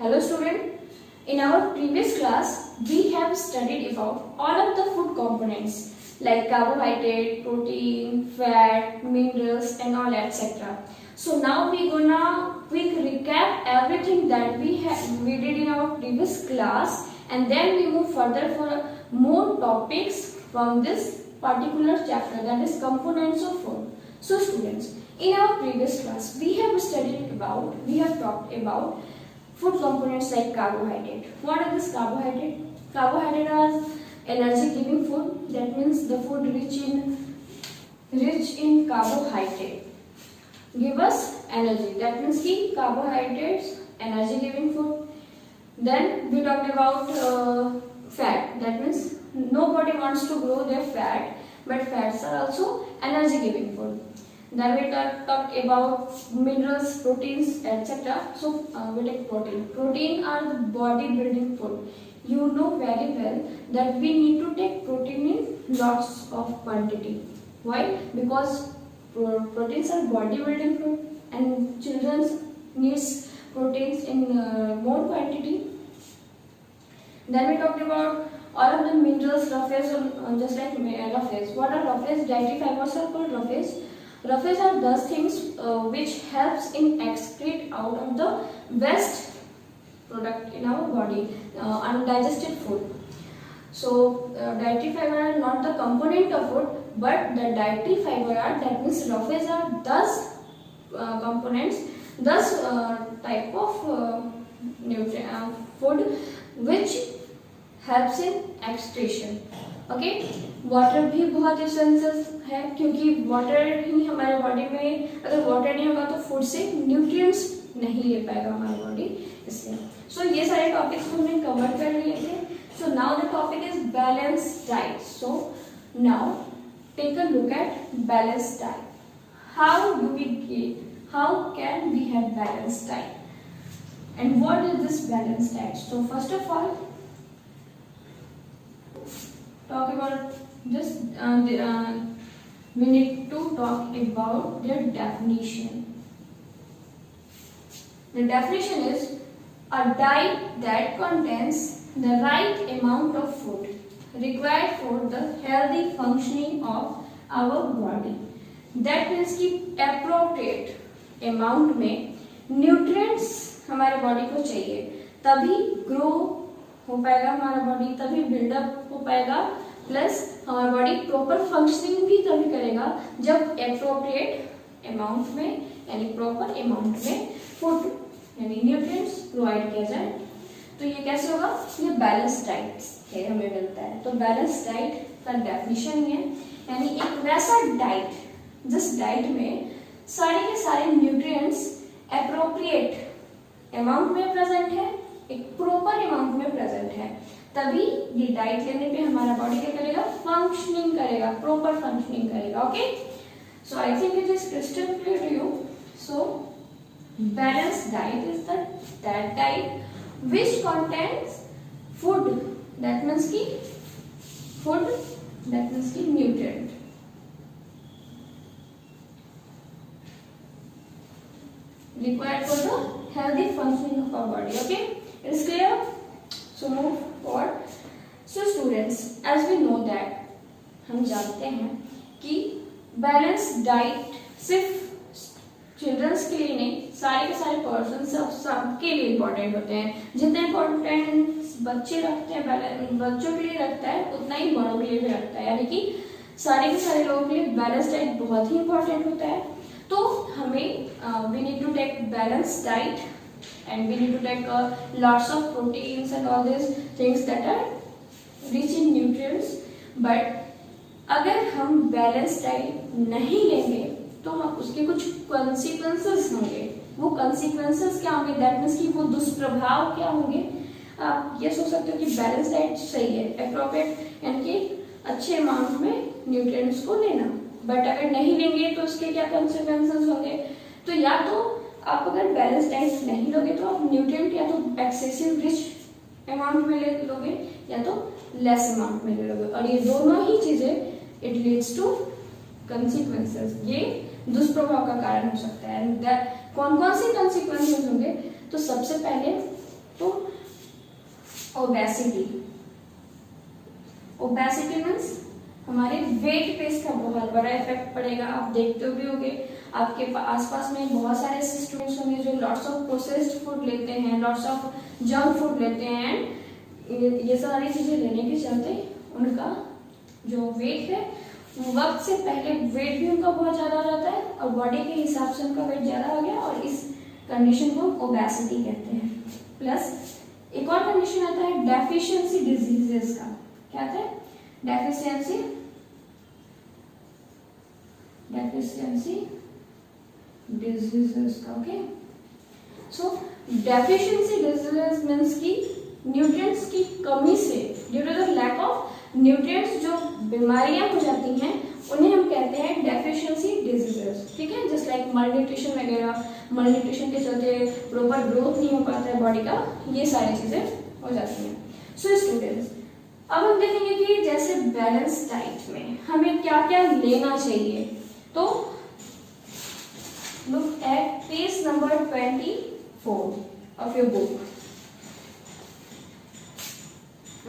Hello student, in our previous class we have studied about all of the food components like carbohydrate, protein, fat, minerals and all etc. So now we gonna quick recap everything that we did in our previous class, and then we move further for more topics from this particular chapter, that is components of food. So students, in our previous class we have talked about food components like carbohydrate. What are this carbohydrate? Carbohydrate are energy giving food. That means the food rich in carbohydrate give us energy. That means ki carbohydrates energy giving food. Then we talked about fat. That means nobody wants to grow their fat, but fats are also energy giving food. Then we talked about minerals, proteins, etc. So we take protein. Protein are the body building food. You know very well that we need to take protein in lots of quantity. Why? Because proteins are body building food and children needs proteins in more quantity. Then we talked about all of the minerals, roughage, just like roughage. What are roughage? Dietary fibers are called roughage. Roughage are those things which helps in excrete out of the waste product in our body, undigested food. So dietary fiber are not the component of food, but the dietary fiber are, that means roughage are those components, those type of food which helps in excretion. Okay water भी बहुत essential है, क्योंकि water ही हमारे body में, अगर water नहीं होगा तो फूड से न्यूट्रिएंट्स नहीं ले पाएगा हमारी बॉडी, इसलिए सो ये सारे टॉपिक्स हमने कवर कर लिए थे. So now the topic is balance diet. So now take a look at balance diet. How can we have balance diet and what is this balance diet? So first of all talk about this, we need to talk about the definition. The definition is a diet that contains the right amount of food required for the healthy functioning of our body. That means कि appropriate amount में nutrients हमारे body को चाहिए, तभी grow हो पाएगा हमारा body, तभी बिल्डअप हो पाएगा, प्लस हमारा बॉडी प्रॉपर फंक्शनिंग भी तभी करेगा जब एप्रोप्रिएट अमाउंट में, यानी प्रॉपर अमाउंट में फूड यानी न्यूट्रिएंट्स प्रोवाइड किया जाए. तो ये कैसे होगा? ये बैलेंस डाइट है हमें मिलता है. तो बैलेंस डाइट का डेफिनेशन है, यानी एक वैसा डाइट जिस डाइट में सारे के सारे न्यूट्रिएंट्स एप्रोप्रिएट अमाउंट में प्रेजेंट है, एक प्रॉपर अमाउंट में प्रेजेंट है, तभी ये डाइट लेने पे हमारा बॉडी क्या करेगा? फंक्शनिंग करेगा, प्रॉपर फंक्शनिंग करेगा. Okay, so I think it is crystal clear to you. So balance diet is that diet which contains food, that means की फूड, दैट मींस की nutrient required for the healthy functioning of our body. Okay, it is clear? So move forward. So students, as we know that, हम जानते हैं कि balance diet सिर्फ children's के लिए नहीं, सारे के सारे पर्सन सबके लिए इम्पोर्टेंट होते हैं. जितना इम्पोर्टेंट बच्चे रखते हैं, बच्चों के लिए रखता है, उतना ही बड़ों के लिए भी रखता है. यानी कि सारे के सारे लोगों के लिए बैलेंस डाइट बहुत ही इम्पोर्टेंट होता है. तो हमें we need to take balanced diet and we need to take lots of proteins and all these things that are rich in nutrients. But अगर हम बैलेंस डाइट नहीं लेंगे तो हम उसके कुछ consequences होंगे. वो consequences क्या होंगे? दैट मीन्स कि वो दुष्प्रभाव क्या होंगे? आप ये सोच सकते हो कि बैलेंस डाइट सही है, एप्रोप्रिएट यानी कि अच्छे अमाउंट में न्यूट्रिएंट्स को लेना, बट अगर नहीं लेंगे तो उसके क्या कॉन्सिक्वेंसेस होंगे? तो या तो आप अगर बैलेंस डाइट नहीं लोगे तो आप न्यूट्रिएंट या तो एक्सेसिव रिच अमाउंट में ले लोगे या तो लेस अमाउंट में ले लोगे, और ये दोनों ही चीजें इट लीड्स टू कॉन्सिक्वेंसेस, ये दुष्प्रभाव का कारण हो सकता है. कौन कौन से कॉन्सिक्वेंसेस होंगे? तो सबसे पहले तो ओबेसिटी, ओबेसिटी मीन्स हमारे वेट पे इसका बहुत बड़ा इफेक्ट पड़ेगा। आप देखते भी होंगे आपके आसपास में बहुत सारे ऐसे स्टूडेंट्स होंगे जो लॉट्स ऑफ प्रोसेस्ड फूड लेते हैं, लॉट्स ऑफ जंक फूड लेते हैं, ये सारी चीजें लेने के चलते उनका जो वेट है वक्त से पहले वेट भी उनका बहुत ज्यादा हो जाता है और बॉडी के हिसाब से उनका वेट ज्यादा हो गया और इस कंडीशन को ओबेसिटी कहते हैं। प्लस एक और कंडीशन आता है डेफिशिएंसी डिजीजेस का। क्या आता है? डेफिशिएंसी डिजीजेस का। Okay, so deficiency diseases means की न्यूट्रिएंट्स की कमी से due to the lack of nutrients जो बीमारियां हो जाती हैं उन्हें हम कहते हैं डेफिशिएंसी डिजीजेस। ठीक है, जस्ट लाइक मलन्यूट्रिशन वगैरह, मलन्यूट्रिशन के चलते प्रॉपर ग्रोथ नहीं हो पाता है बॉडी का, ये सारी चीजें हो जाती हैं। सो स्टूडेंट्स, अब हम देखेंगे कि जैसे बैलेंस डाइट में हमें क्या क्या लेना चाहिए। तो look at page number 24 of your book.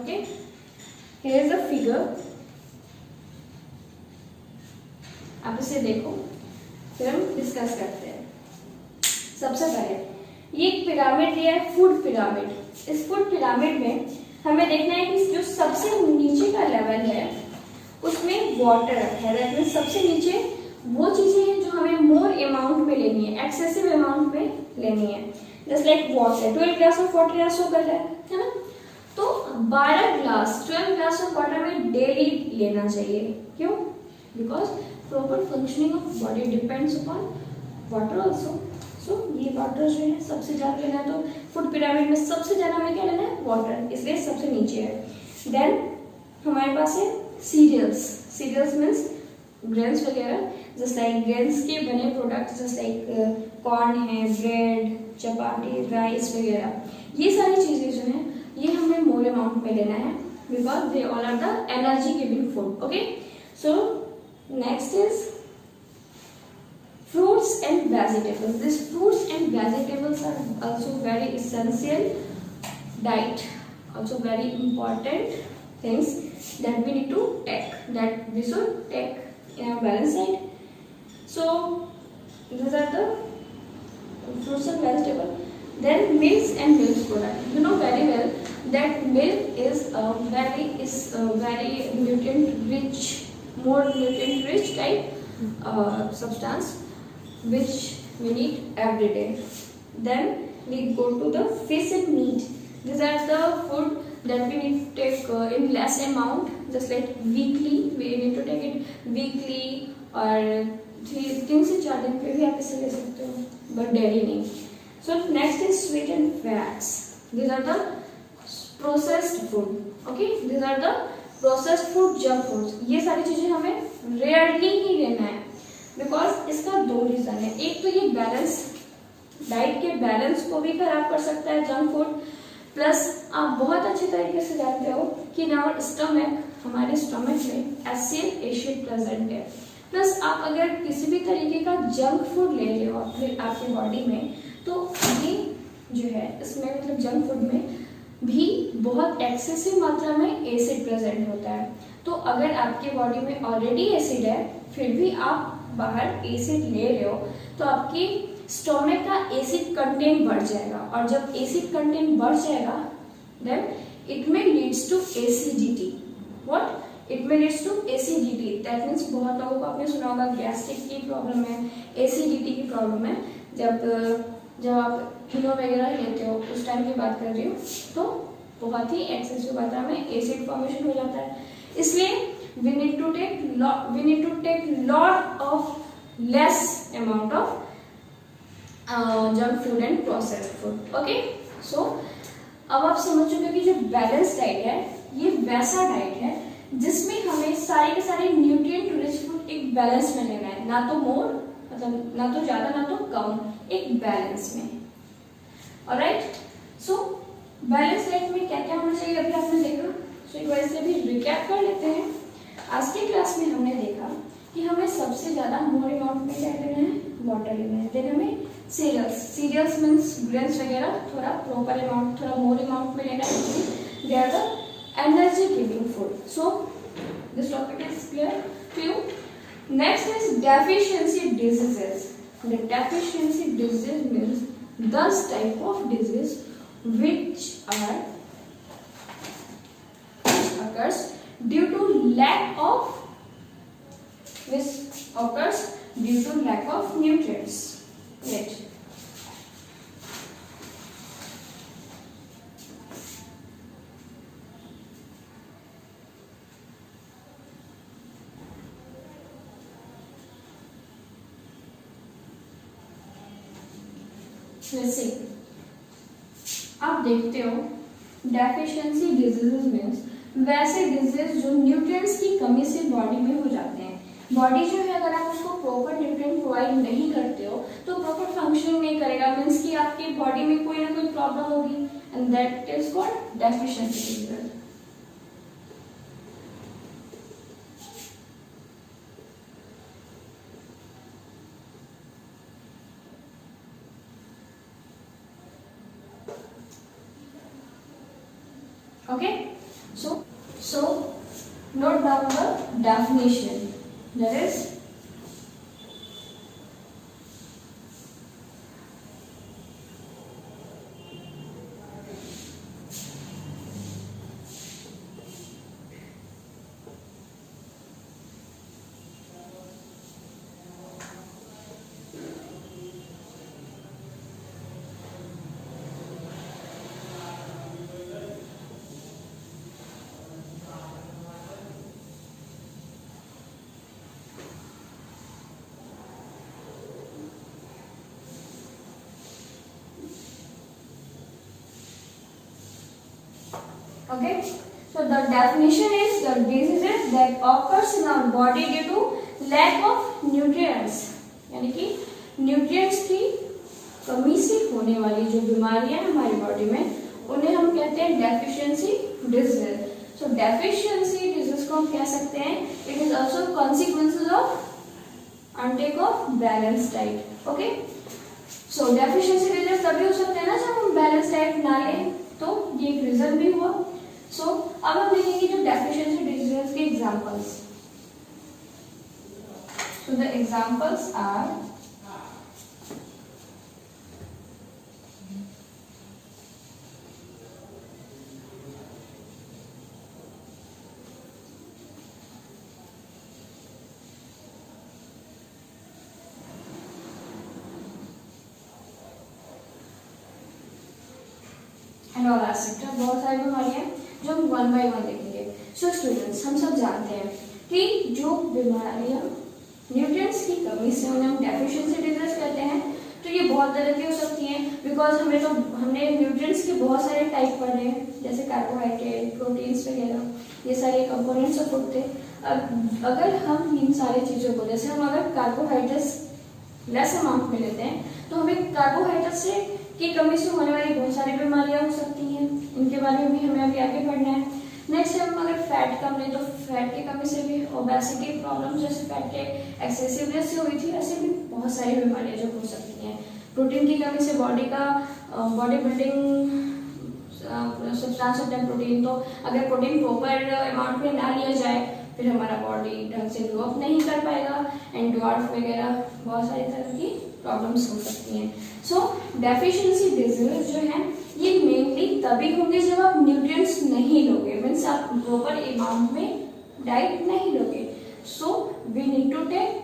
Okay, here is a figure. आप इसे देखो, फिर हम डिस्कस करते हैं। सबसे पहले ये एक पिरामिड दिया है, फूड पिरामिड। इस फूड पिरामिड में हमें देखना है कि जो सबसे नीचे का लेवल है उसमें वाटर रखा है। दैट मींस सबसे नीचे वो चीजें हैं जो हमें मोर अमाउंट में लेनी है, एक्सेसिव अमाउंट में लेनी है। Just like water, 12 glass of water ऐसा है ना, तो 12 ग्लास 12 ग्लास ऑफ वाटर में डेली लेना चाहिए। क्यों? Because proper functioning of body depends upon water also. So ये वाटर जो है सबसे ज्यादा लेना है, तो फूड पिरामिड में सबसे ज्यादा हमें क्या लेना है? वाटर, इसलिए सबसे नीचे है। देन हमारे पास है सीरियल्स। सीरियल्स मीन्स ग्रेन्स वगैरह, जस्ट लाइक ग्रेन्स के बने प्रोडक्ट, जस्ट लाइक कॉर्न है, ब्रेड, चपाती, राइस वगैरह, ये सारी चीजें जो हैं ये हमें मोर अमाउंट में लेना है because they all are the energy giving food. Okay, so next is fruits and vegetables. These fruits and vegetables are also very essential diet, also very important things that we need to take, that we should take in our balanced diet. So these are the fruits and vegetables. Then milks and milk product. You know very well that milk is a very nutrient rich, more nutrient rich type substance which we need every day. Then we go to the fish and meat. These are the food that we need to take in less amount, just like weekly we need to take it weekly, और 3 से 4 दिन पे भी आप इसे ले सकते हो, but daily नहीं. So next is sweet and fats. These are the processed food. Okay, these are the processed food, junk foods. ये सारी चीजें हमें rarely ही लेना है बिकॉज इसका 2 रीजन है। एक तो ये बैलेंस डाइट के बैलेंस को भी खराब कर सकता है जंक फूड, प्लस आप बहुत अच्छे तरीके से जानते हो कि इन आवर स्टमक, हमारे स्टमक में एसिड एसिड प्रेजेंट है। प्लस आप अगर किसी भी तरीके का जंक फूड ले रहे हो आपकी बॉडी में, तो ये जो है इसमें मतलब जंक फूड में भी बहुत एक्सेसिव मात्रा में एसिड प्रेजेंट होता है। तो अगर आपकी बॉडी में ऑलरेडी एसिड है फिर भी आप बाहर एसिड ले रहे हो तो आपकी स्टोमक का एसिड कंटेंट बढ़ जाएगा, और जब एसिड कंटेंट बढ़ जाएगा then it may leads to acidity. What? It may leads to acidity. That means बहुत लोगों को आपने सुना होगा गैस्ट्रिक की प्रॉब्लम है, एसिडिटी की प्रॉब्लम है। जब आप इनो वगैरह लेते हो उस टाइम की बात कर रही हूँ, तो बहुत ही एक्सेसिव मात्रा में एसिड फॉर्मेशन हो जाता है। इसलिए we need to take lot of less amount of junk food and processed food. Okay, so अब आप समझ चुके हो कि जो बैलेंस डाइट है ये वैसा डाइट है जिसमें हमें सारे के सारे न्यूट्रिएंट रिच फूड एक बैलेंस में लेना है, ना तो मोर मतलब ना तो ज्यादा ना तो कम, एक बैलेंस में। ऑलराइट, सो बैलेंस डाइट में क्या क्या होना चाहिए अभी आपने देखा। सो एक बार से भी रिकैप कर लेते हैं। आज के क्लास में हमने देखा कि हमें सबसे ज्यादा मोर अमाउंट में क्या लेना है? वाटर लेना है। देन हमें सीरियल्स मीन्स ग्रेन्स वगैरह थोड़ा प्रॉपर अमाउंट, थोड़ा मोर अमाउंट में लेना है। They are the energy giving food. So this topic is clear to you. Next is deficiency diseases. The deficiency disease means those type of disease which occurs due to lack of nutrients. Right. जैसे आप देखते हो deficiency diseases means वैसे disease जो nutrients की कमी से body में हो जाते हैं। बॉडी जो है अगर आप उसको प्रॉपर न्यूट्रिएंट प्रोवाइड नहीं करते हो तो प्रॉपर फंक्शन नहीं करेगा, मीन्स कि आपकी बॉडी में कोई ना कोई प्रॉब्लम होगी, and that is called deficiency disease. Okay, so note down the definition. That is okay. So the definition is the diseases that occurs in our body due to lack of nutrients, यानी कि nutrients की कमी से होने वाली जो बीमारियां हमारी बॉडी में उन्हें हम कहते हैं deficiency disease. So deficiency disease को हम कह सकते हैं it is also consequences of intake of balance diet. Okay, so deficiency disease तभी हो सकते हैं ना जब हम बैलेंस डाइट ना लें, तो ये एक रीजन भी हुआ। सो अब हम देखेंगे जो डेफिशिएंसी डिजीज के examples. So the examples are and all acceptor, बहुत सारी बीमारियां जो हम वन बाय वन देखेंगे। सो स्टूडेंट्स, हम सब जानते हैं कि जो बीमारियां न्यूट्रिएंट्स की कमी से उन्हें हम डेफिशिएंसी डिजीज कहते हैं। तो ये बहुत तरह की हो सकती हैं, बिकॉज हमने न्यूट्रिएंट्स के बहुत सारे टाइप पढ़े हैं, जैसे कार्बोहाइड्रेट, प्रोटीन्स वगैरह, ये सारे कंपोनेंट्स ऑफ फूड थे। अगर हम इन सारी चीज़ों को, जैसे हम अगर कार्बोहाइड्रेट्स लेस अमाउंट में लेते हैं तो हमें कार्बोहाइड्रेट से की कमी से होने वाली बहुत सारी बीमारियां हो सकती हैं, इनके बारे में भी हमें अभी आगे पढ़ना है। नेक्स्ट हम अगर फैट कम लें तो फैट की कमी से भी ओबेसिटी प्रॉब्लम, जैसे फैट के एक्सेसिवनेस से हुई थी, ऐसे भी बहुत सारी बीमारियां जो हो सकती हैं। प्रोटीन की कमी से बॉडी बिल्डिंग सब्सटेंस होता है प्रोटीन, तो अगर प्रोटीन प्रॉपर अमाउंट में ना लिया जाए फिर हमारा बॉडी ढंग से ग्रो अप नहीं कर पाएगा, एंड ड्वार्फ वगैरह बहुत सारी तरह की प्रॉब्लम्स हो सकती हैं। सो डेफिशिएंसी डिजीज जो है ये मेनली तभी होंगे जब आप न्यूट्रिएंट्स नहीं लोगे, मीन्स आप प्रॉपर अमाउंट में डाइट नहीं लोगे। So we need to take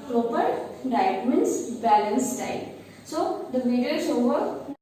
proper diet, means balance diet. So the video is over.